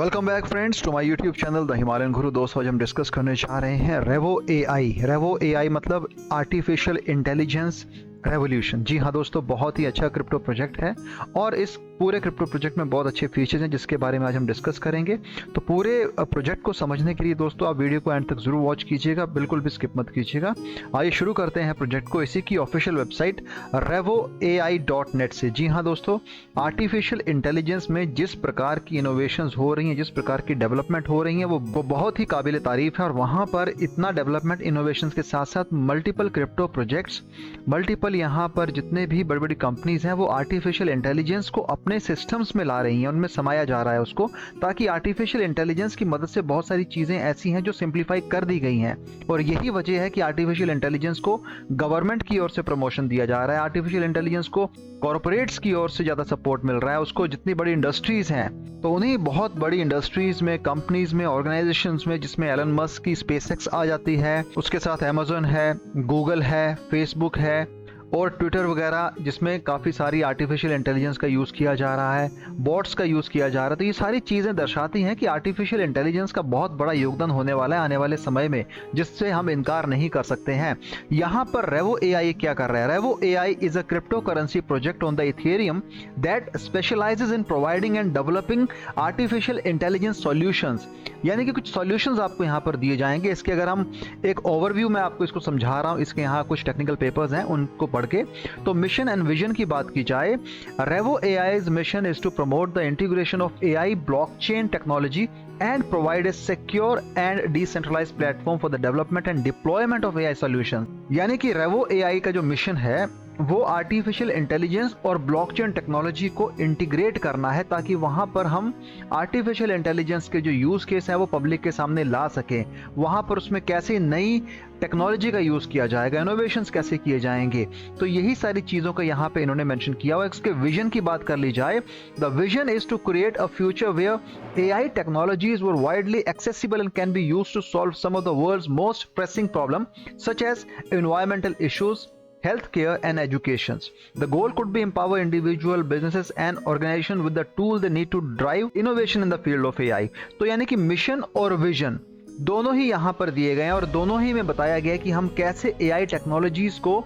Welcome back friends to my YouTube channel the Himalayan Guru. दोस्तों आज हम डिस्कस करने जा रहे हैं रेवो एआई। रेवो एआई मतलब आर्टिफिशियल इंटेलिजेंस रेवोल्यूशन। जी हाँ दोस्तों, बहुत ही अच्छा क्रिप्टो प्रोजेक्ट है और इस पूरे क्रिप्टो प्रोजेक्ट में बहुत अच्छे फीचर्स हैं जिसके बारे में आज हम डिस्कस करेंगे। तो पूरे प्रोजेक्ट को समझने के लिए दोस्तों आप वीडियो को एंड तक जरूर वॉच कीजिएगा, बिल्कुल भी स्किप मत कीजिएगा। आइए शुरू करते हैं प्रोजेक्ट को इसी की ऑफिशियल वेबसाइट revoai.net से। जी हाँ दोस्तों, आर्टिफिशियल इंटेलिजेंस में जिस प्रकार की इनोवेशंस हो रही हैं, जिस प्रकार की डेवलपमेंट हो रही हैं वो बहुत ही काबिल तारीफ है। और वहाँ पर इतना डेवलपमेंट इनोवेशंस के साथ साथ मल्टीपल क्रिप्टो प्रोजेक्ट्स, मल्टीपल यहाँ पर जितने भी बड़ी बड़ी कंपनीज हैं वो आर्टिफिशियल इंटेलिजेंस को अपने सिस्टम्स में ला रही हैं, उनमें समाया जा रहा है उसको, ताकि आर्टिफिशियल इंटेलिजेंस की मदद से बहुत सारी चीज़ें ऐसी हैं जो सिंप्लीफाई कर दी गई हैं। और यही वजह है कि आर्टिफिशियल इंटेलिजेंस को गवर्नमेंट की ओर से प्रमोशन दिया जा रहा है, आर्टिफिशियल इंटेलिजेंस को कॉर्पोरेट्स की ओर से ज़्यादा सपोर्ट मिल रहा है उसको। जितनी बड़ी इंडस्ट्रीज हैं तो उन्हीं बहुत बड़ी इंडस्ट्रीज में, कंपनीज में, ऑर्गेनाइजेशंस में, जिसमें एलन मस्क की स्पेसएक्स आ जाती है, उसके साथ अमेजन है, गूगल है, फेसबुक है और ट्विटर वगैरह, जिसमें काफ़ी सारी आर्टिफिशियल इंटेलिजेंस का यूज़ किया जा रहा है, बॉट्स का यूज़ किया जा रहा है। तो ये सारी चीज़ें दर्शाती हैं कि आर्टिफिशियल इंटेलिजेंस का बहुत बड़ा योगदान होने वाला है आने वाले समय में, जिससे हम इनकार नहीं कर सकते हैं। यहाँ पर रेवो एआई क्या कर रहा है? Revo AI is a cryptocurrency project on the Ethereum that specialises in providing and developing artificial intelligence solutions. यानी कि कुछ सॉल्यूशंस आपको यहाँ पर दिए जाएंगे। इसके अगर हम एक ओवरव्यू में आपको इसको समझा रहा हूँ, इसके यहाँ कुछ टेक्निकल पेपर्स हैं उनको पढ़ के। तो मिशन एंड विजन की बात की जाए, Revo AI's mission is to promote the integration of AI blockchain technology and provide a secure and decentralized platform for the development and deployment of AI solutions। यानी कि रेवो एआई का जो mission है वो आर्टिफिशियल इंटेलिजेंस और blockchain technology को integrate करना है, ताकि वहां पर हम आर्टिफिशियल इंटेलिजेंस के जो यूज केस है वो पब्लिक के सामने ला सकें। वहां पर उसमें कैसे नई टेक्नोलॉजी का यूज किया जाएगा, इनोवेशंस कैसे किए जाएंगे, तो यही सारी चीजों का यहाँ पे इन्होंने मेंशन किया हुआ है। इसके विजन की बात कर ली जाए, the vision is to create a future where AI technologies were widely accessible and can be used to solve some of the world's most pressing problem such as environmental issues, healthcare and education. The goal could be empower individual businesses and organizations with the tools they need to drive innovation in the field of AI। तो यानी कि mission और vision दोनों ही यहाँ पर दिए गए हैं और दोनों ही में बताया गया है कि हम कैसे AI टेक्नोलॉजीज को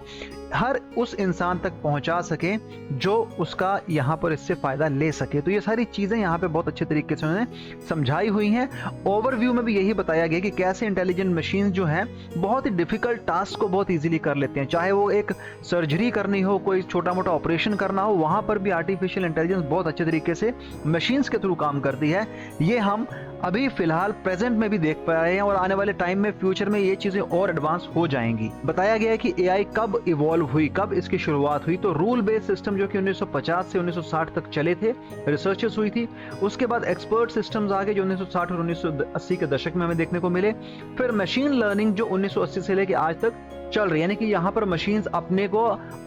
हर उस इंसान तक पहुंचा सकें जो उसका यहाँ पर इससे फायदा ले सके। तो ये सारी चीजें यहाँ पे बहुत अच्छे तरीके से उन्होंने समझाई हुई हैं। ओवरव्यू में भी यही बताया गया कि कैसे इंटेलिजेंट मशीन जो हैं बहुत ही डिफिकल्ट टास्क को बहुत इजीली कर लेते हैं। चाहे वो एक सर्जरी करनी हो, कोई छोटा मोटा ऑपरेशन करना हो, वहां पर भी आर्टिफिशियल इंटेलिजेंस बहुत अच्छे तरीके से मशीन्स के थ्रू काम करती है। ये हम अभी फिलहाल प्रेजेंट में भी देख पा रहे हैं और आने वाले टाइम में, फ्यूचर में ये चीजें और एडवांस हो जाएंगी। बताया गया है कि एआई कब इवॉल्व हुई, कब इसकी शुरुआत हुई। तो रूल बेस्ड सिस्टम जो कि 1950 से 1960 तक चले थे, रिसर्चेस हुई थी। उसके बाद एक्सपर्ट सिस्टम्स आ गए जो 1960 और 1980 के दशक में हमें देखने को मिले। फिर मशीन लर्निंग जो 1980 से लेकर आज तक चल रही है, यानी कि यहाँ पर मशीन्स अपने को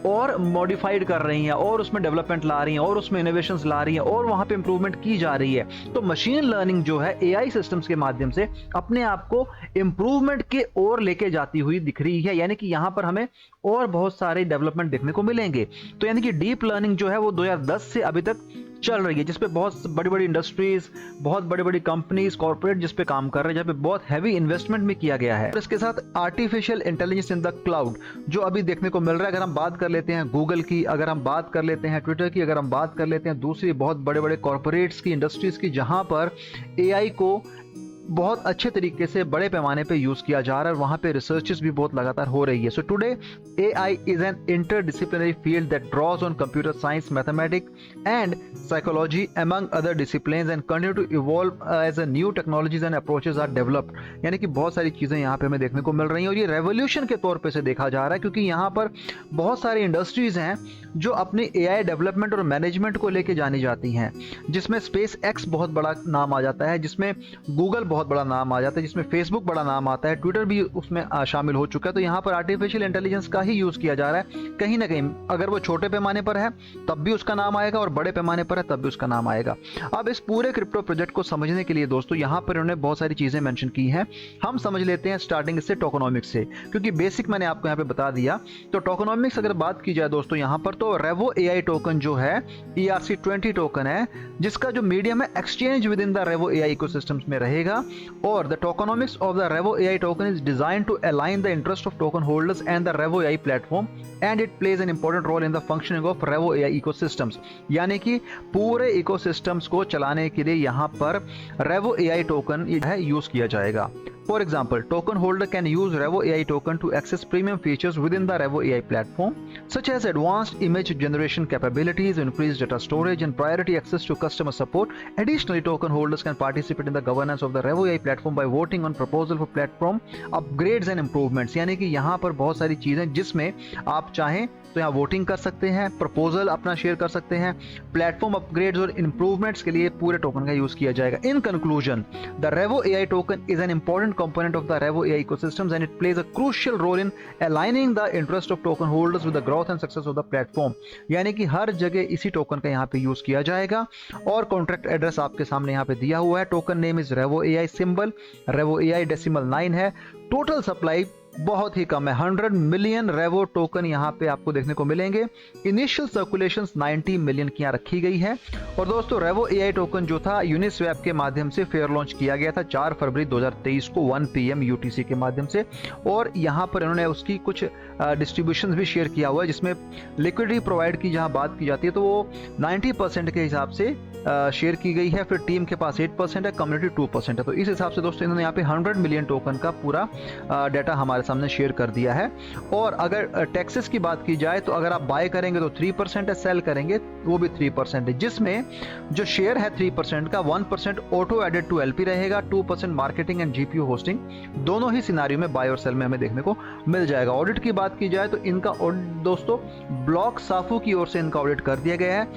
और मॉडिफाइड कर रही हैं और उसमें डेवलपमेंट ला रही हैं और उसमें इनोवेशंस ला रही हैं और वहाँ पे इंप्रूवमेंट की जा रही है। तो मशीन लर्निंग जो है एआई सिस्टम्स के माध्यम से अपने आप को इंप्रूवमेंट के ओर लेके जाती हुई दिख रही है, यानी कि यहाँ पर हमें और बहुत सारे डेवलपमेंट देखने को मिलेंगे। तो यानी कि डीप लर्निंग जो है वो 2010 से अभी तक चल रही है, जिसपे बहुत बड़ी बड़ी इंडस्ट्रीज, बहुत बड़ी बड़ी कंपनीज, कॉर्पोरेट जिस पे काम कर रहे हैं, जहाँ पे बहुत हैवी इन्वेस्टमेंट भी किया गया है। और इसके साथ artificial intelligence in the cloud जो अभी देखने को मिल रहा है। अगर हम बात कर लेते हैं गूगल की, अगर हम बात कर लेते हैं ट्विटर की, अगर हम बात कर लेते हैं दूसरी बहुत बड़े बड़े कॉर्पोरेट्स की, इंडस्ट्रीज की, जहां पर एआई को बहुत अच्छे तरीके से बड़े पैमाने पे यूज किया जा रहा है, वहां पे रिसर्चेस भी बहुत लगातार हो रही है। So today AI is an interdisciplinary field that draws on computer science, mathematics and psychology among other disciplines and continue to evolve as a new technologies and approaches are developed। यानी कि बहुत सारी चीजें यहाँ पे हमें देखने को मिल रही हैं और ये रेवोल्यूशन के तौर पे से देखा जा रहा है, क्योंकि यहाँ पर बहुत सारी इंडस्ट्रीज हैं जो अपनी एआई डेवलपमेंट और मैनेजमेंट को लेके जानी जाती हैं, जिसमें स्पेस एक्स बहुत बड़ा नाम आ जाता है, जिसमें गूगल बहुत बड़ा नाम आ जाता है, जिसमें फेसबुक बड़ा नाम आता है, ट्विटर भी उसमें शामिल हो चुका है। तो यहाँ पर आर्टिफिशियल इंटेलिजेंस का ही यूज़ किया जा रहा है कहीं ना कहीं। अगर वो छोटे पैमाने पर है तब भी उसका नाम आएगा और बड़े पैमाने पर है तब भी उसका नाम आएगा। अब इस पूरे क्रिप्टो प्रोजेक्ट को समझने के लिए दोस्तों यहाँ पर उन्होंने बहुत सारी चीज़ें मेंशन की हैं। हम समझ लेते हैं स्टार्टिंग से टोकनोमिक्स से, क्योंकि बेसिक मैंने आपको यहाँ पे बता दिया। तो टोकनोमिक्स अगर बात की जाए दोस्तों यहाँ पर, तो रेवो एआई टोकन जो है ERC20 टोकन है, जिसका जो मीडियम है exchange within the Revo AI ecosystems में रहेगा। और the tokenomics of the Revo AI token is design to align the interest of token holders and the Revo AI platform and it plays an important role in the functioning of Revo AI ecosystems. यानी कि पूरे ecosystems को चलाने के लिए यहाँ पर रेवो AI token है यूज किया जाएगा। For example, token holder can use Revo AI token to access premium features within the Revo AI platform, such as advanced image generation capabilities, increased data storage, and priority access to customer support. Additionally, token holders can participate in the governance of the Revo AI platform by voting on proposal for platform upgrades and improvements. यानी कि यहाँ पर बहुत सारी चीजें जिसमें आप चाहें तो यहाँ वोटिंग कर सकते हैं, प्रपोजल अपना शेयर कर सकते हैं, प्लेटफॉर्म अपग्रेड्स और इंप्रूवमेंट्स के लिए पूरे टोकन का यूज किया जाएगा। In conclusion, the Revo AI token is an important component of the Revo AI ecosystems and it plays a crucial role in aligning the interest of token holders with the growth and success of the platform। यानी कि हर जगह इसी token का यहाँ पे use किया जाएगा। और कॉन्ट्रैक्ट एड्रेस आपके सामने यहाँ पे दिया हुआ है। Token name is Revo AI, symbol Revo AI decimal 9 है। टोटल सप्लाई बहुत ही कम है, 100 मिलियन रेवो टोकन यहाँ पे आपको देखने को मिलेंगे। इनिशियल सर्कुलेशन 90 मिलियन की यहाँ रखी गई है। और दोस्तों रेवो एआई टोकन जो था यूनिस्वैप के माध्यम से फेयर लॉन्च किया गया था 4 फरवरी 2023 को 1 PM UTC के माध्यम से। और यहाँ पर इन्होंने उसकी कुछ डिस्ट्रीब्यूशन भी शेयर किया हुआ है, जिसमें लिक्विडिटी प्रोवाइड की जहाँ बात की जाती है तो वो 90% के हिसाब से शेयर की गई है। फिर टीम के पास 8% है, कम्युनिटी 2% है। तो इस हिसाब से दोस्तों इन्होंने यहाँ पे 100 मिलियन टोकन का पूरा डाटा हमारे सामने शेयर कर दिया है। और अगर टैक्सेस की बात की जाए तो अगर आप बाय करेंगे तो 3% है, सेल करेंगे वो भी 3% है, जिसमें जो शेयर है 3% का 1% ऑटो एडेड टू एलपी रहेगा, 2% मार्केटिंग एंड जीपीयू होस्टिंग। दोनों ही सिनारियो में बाय और सेल में हमें देखने को मिल जाएगा। ऑडिट की बात की जाए तो इनका ऑडिट दोस्तों ब्लॉक साफू की ओर से इनका ऑडिट कर दिया गया है।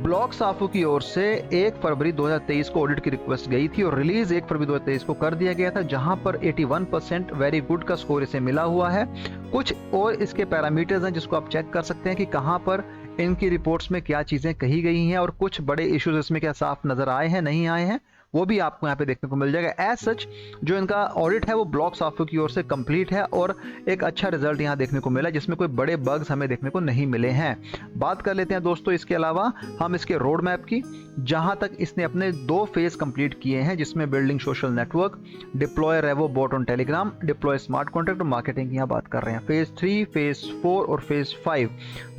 ब्लॉक साफू की ओर से 1 फरवरी 2023 को ऑडिट की रिक्वेस्ट गई थी और रिलीज 1 फरवरी 2023 को कर दिया गया था, जहां पर 81% वेरी गुड का स्कोर इसे मिला हुआ है। कुछ और इसके पैरामीटर्स हैं जिसको आप चेक कर सकते हैं कि कहां पर इनकी रिपोर्ट्स में क्या चीजें कही गई हैं और कुछ बड़े इश्यूज इसमें क्या साफ नजर आए हैं नहीं आए हैं, वो भी आपको यहाँ पे देखने को मिल जाएगा। एज सच जो इनका ऑडिट है वो ब्लॉक साफू की ओर से कंप्लीट है और एक अच्छा रिजल्ट यहाँ देखने को मिला, जिसमें कोई बड़े बग्स हमें देखने को नहीं मिले हैं। बात कर लेते हैं दोस्तों इसके अलावा हम इसके रोड मैप की, जहां तक इसने अपने 2 फेज कंप्लीट किए हैं, जिसमें building social network, deploy Revo bot on Telegram, deploy smart contract और मार्केटिंग की यहाँ बात कर रहे हैं। फेज 3, फेज 4 और फेज 5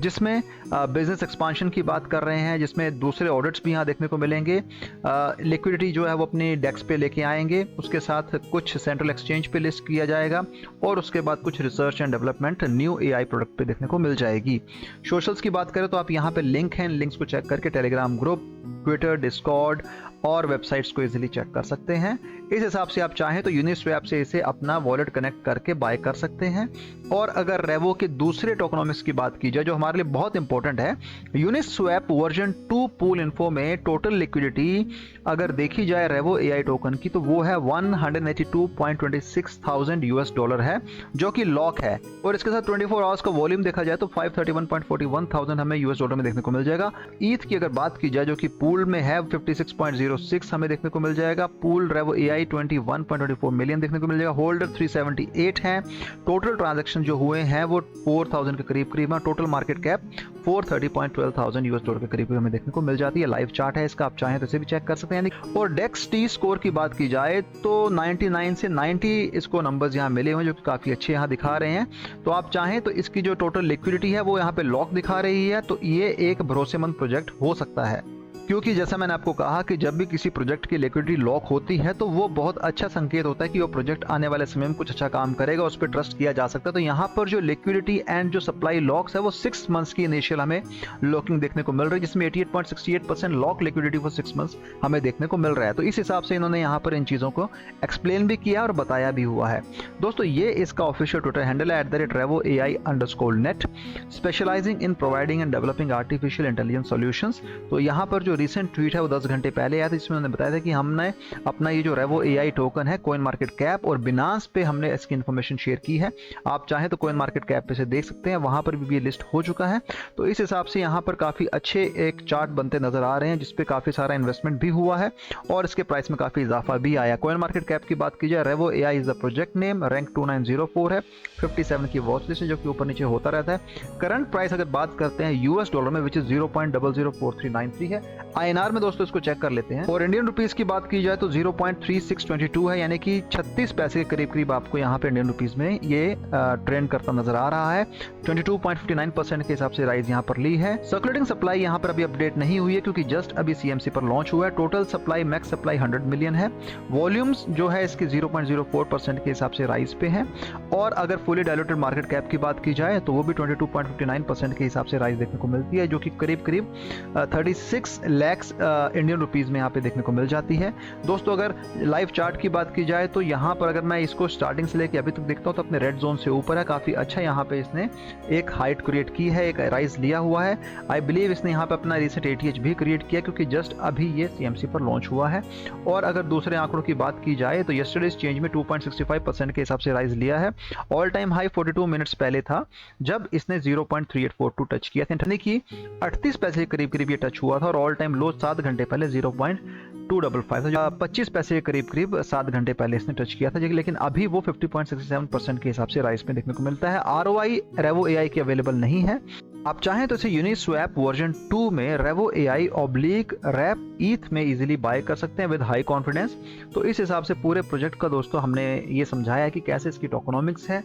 जिसमें बिजनेस एक्सपांशन की बात कर रहे हैं, जिसमें दूसरे ऑडिट्स भी यहाँ देखने को मिलेंगे। लिक्विडिटी जो है वो अपनी डेस्क पे लेके आएंगे, उसके साथ कुछ सेंट्रल एक्सचेंज पे लिस्ट किया जाएगा और उसके बाद कुछ research and development new AI product पे देखने को मिल जाएगी। सोशल्स की बात करें तो आप यहाँ पे लिंक हैं, लिंक्स को चेक करके टेलीग्राम ग्रुप, ट्विटर, डिस्कॉर्ड और वेबसाइट्स को इजीली चेक कर सकते हैं। इस हिसाब से आप चाहें तो यूनिस्वैप से इसे अपना वॉलेट कनेक्ट करके बाय कर सकते हैं। और अगर रेवो के दूसरे टोकनोमिक्स की बात की जाए जो हमारे लिए बहुत इंपॉर्टेंट है, यूनिस्वैप वर्जन 2 पूल इन्फो में टोटल लिक्विडिटी अगर देखी जाए रेवो एआई टोकन की तो वो है 182.26 थाउजेंड $US है, जो कि लॉक है। और इसके साथ 24 आवर्स का वॉल्यूम देखा जाए तो 531.41 थाउजेंड हमें $US में देखने को मिल जाएगा। ईथ की अगर बात की जाए जो कि पूल में है 56.06 हमें देखने को मिल जाएगा। पूल रेवो एआई 21.24 मिलियन देखने को मिल जाएगा। होल्डर 378 है। टोटल ट्रांजैक्शन जो हुए हैं वो 4000 के करीब है। Total market cap 430.12 thousand $US के करीब हमें देखने को मिल जाती है। लाइव चार्ट है इसका, आप चाहें तो इसे भी चेक कर सकते हैं। और डेक्स टी स्कोर की बात की जाए तो 99 से 90 इसको नंबर्स यहाँ मिले हुए जो कि काफी अच्छे यहाँ दिखा रहे हैं। तो आप चाहें तो इसकी जो टोटल लिक्विडिटी है वो यहाँ पे लॉक दिखा रही है, तो ये एक भरोसेमंद प्रोजेक्ट हो सकता है। क्योंकि जैसा मैंने आपको कहा कि जब भी किसी प्रोजेक्ट की लिक्विडिटी लॉक होती है तो वो बहुत अच्छा संकेत होता है कि वो प्रोजेक्ट आने वाले समय में कुछ अच्छा काम करेगा, उस पर ट्रस्ट किया जा सकता है। तो यहाँ पर जो लिक्विडिटी एंड जो सप्लाई लॉक्स है वो 6 मंथ्स की इनिशियल हमें लॉकिंग देखने को मिल रही है, जिसमें 88.68% लॉक लिक्विडिटी फॉर 6 मंथ्स हमें देखने को मिल रहा है। तो इस हिसाब से इन्होंने यहाँ पर इन चीज़ों को एक्सप्लेन भी किया और बताया भी हुआ है। दोस्तों ये इसका ऑफिशियल ट्विटर हैंडल है @revoai_net, specialising in providing and developing artificial intelligence solutions. तो यहाँ पर जो जो रिसेंट ट्वीट है वो 10 घंटे पहले आया था, जिसमें उन्होंने बताया था कि हमने अपना ये जो रेवो एआई टोकन है कोइन मार्केट कैप और बिनांस पे हमने इसकी इन्फॉर्मेशन शेयर की है। आप चाहें तो कोइन मार्केट कैप पे से देख सकते हैं, वहां पर भी ये लिस्ट हो चुका है। तो इस हिसाब से यहाँ पर काफ़ी अच्छे एक चार्ट बनते नजर आ रहे हैं, जिसपे काफ़ी सारा इन्वेस्टमेंट भी हुआ है और इसके प्राइस में काफ़ी इजाफा भी आया। कोइन मार्केट कैप की बात की जाए, Revo AI is the project name, rank 2904 है, 57 की वॉच लिस्ट है जो कि ऊपर नीचे होता रहता है। करंट प्राइस अगर बात करते हैं यूएस डॉलर में, विच इज 0.004393 है। आईएनआर में दोस्तों इसको चेक कर लेते हैं, और इंडियन रुपीस की बात की जाए तो 0.3622 है, यानी कि 36 पैसे के करीब आपको यहाँ पे इंडियन रुपीस में ये ट्रेंड करता नजर आ रहा है। 22.59% के हिसाब से राइज यहाँ पर ली है। सर्कुलेटिंग सप्लाई यहाँ पर अभी अपडेट नहीं हुई है क्योंकि जस्ट अभी सीएमसी पर लॉन्च हुआ है। Total supply max supply 100 million है। वॉल्यूम्स जो है इसकी 0.04% के हिसाब से राइज पे है। और अगर फुली डायलूटेड मार्केट कैप की बात की जाए तो वो भी 22.59% के हिसाब से राइज देखने को मिलती है, जो कि करीब 36 लाख इंडियन रुपीस में यहाँ पे देखने को मिल जाती है। दोस्तों अगर लाइव चार्ट की बात की जाए तो यहाँ पर अगर मैं इसको स्टार्टिंग से लेकर अभी तक देखता हूँ तो अपने रेड जोन से ऊपर है, काफी अच्छा यहाँ पे इसने एक हाइट क्रिएट की है, एक राइज लिया हुआ है। आई बिलीव इसने यहाँ पे अपना रिसेंट एटीएच भी क्रिएट किया क्योंकि जस्ट अभी ये सीएमसी पर लॉन्च हुआ है। और अगर दूसरे आंकड़ों की बात की जाए तो यस्टरडेज चेंज में 2.65% के हिसाब से राइज लिया है। ऑल टाइम हाई 42 मिनट्स पहले था जब इसने 0.3842 टच किया था, यानी कि 38 पैसे के करीब ये टच हुआ था। और ऑल टाइम लो 7 घंटे पहले 0.255 था, 25 पैसे के करीब 7 घंटे पहले इसने टच किया था, लेकिन अभी वो 50.67% के हिसाब से राइज में देखने को मिलता है। ROI रेवो एआई की अवेलेबल नहीं है। आप चाहें तो इसे यूनिस्वैप वर्जन 2 में रेवो एआई ऑब्लिक रैप ईथ में इजीली बाय कर सकते हैं विद हाई कॉन्फिडेंस। तो इस हिसाब से पूरे प्रोजेक्ट का दोस्तों हमने ये समझाया कि कैसे इसकी टोकनॉमिक्स है,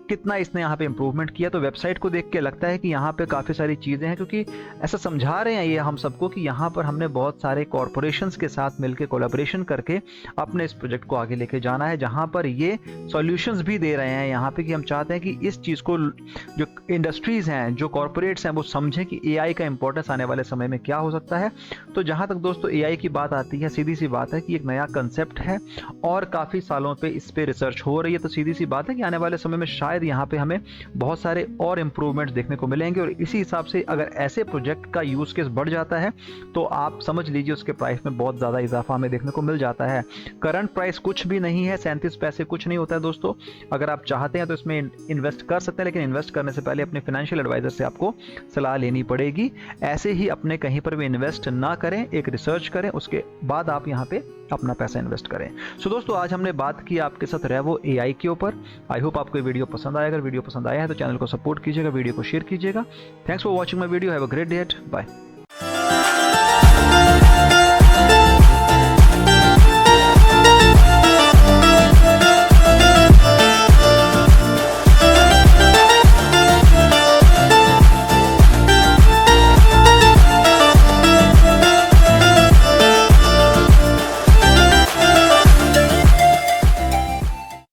कितना इसने यहाँ पे इंप्रूवमेंट किया। तो वेबसाइट को देख के लगता है कि यहाँ पे काफ़ी सारी चीज़ें हैं, क्योंकि ऐसा समझा रहे हैं ये हम सबको कि यहाँ पर हमने बहुत सारे कॉरपोरेशंस के साथ मिलकर कोलैबोरेशन करके अपने इस प्रोजेक्ट को आगे लेके जाना है, जहाँ पर ये सॉल्यूशंस भी दे रहे हैं यहाँ पे कि हम चाहते हैं कि इस चीज़ को जो इंडस्ट्रीज़ हैं, जो कॉरपोरेट्स हैं, वो समझें कि एआई का इंपॉर्टेंस आने वाले समय में क्या हो सकता है। तो जहाँ तक दोस्तों एआई की बात आती है, सीधी सी बात है कि एक नया कंसेप्ट है और काफ़ी सालों पे इस पे रिसर्च हो रही है। तो सीधी सी बात है कि आने वाले समय में शायद यहाँ पे हमें बहुत सारे और इम्प्रूवमेंट्स देखने को मिलेंगे। और इसी हिसाब से अगर ऐसे प्रोजेक्ट का यूज केस बढ़ जाता है तो आप समझ लीजिए उसके प्राइस में बहुत ज़्यादा इजाफा हमें देखने को मिल जाता है। करंट प्राइस कुछ भी नहीं है, 37 पैसे कुछ नहीं होता है दोस्तों। अगर आप चाहते हैं तो इसमें इन्वेस्ट कर सकते हैं, लेकिन इन्वेस्ट करने से पहले अपने फाइनेंशियल एडवाइजर से आपको सलाह लेनी पड़ेगी। ऐसे ही अपने कहीं पर भी इन्वेस्ट ना करें, एक रिसर्च करें, उसके बाद आप यहाँ पे अपना पैसा इन्वेस्ट करें। सो दोस्तों आज हमने बात की आपके साथ रेवो एआई के ऊपर। आई होप आपको वीडियो पसंद आया। अगर वीडियो पसंद आया है तो चैनल को सपोर्ट कीजिएगा, वीडियो को शेयर कीजिएगा। Thanks for watching my video. Have a great day. Bye.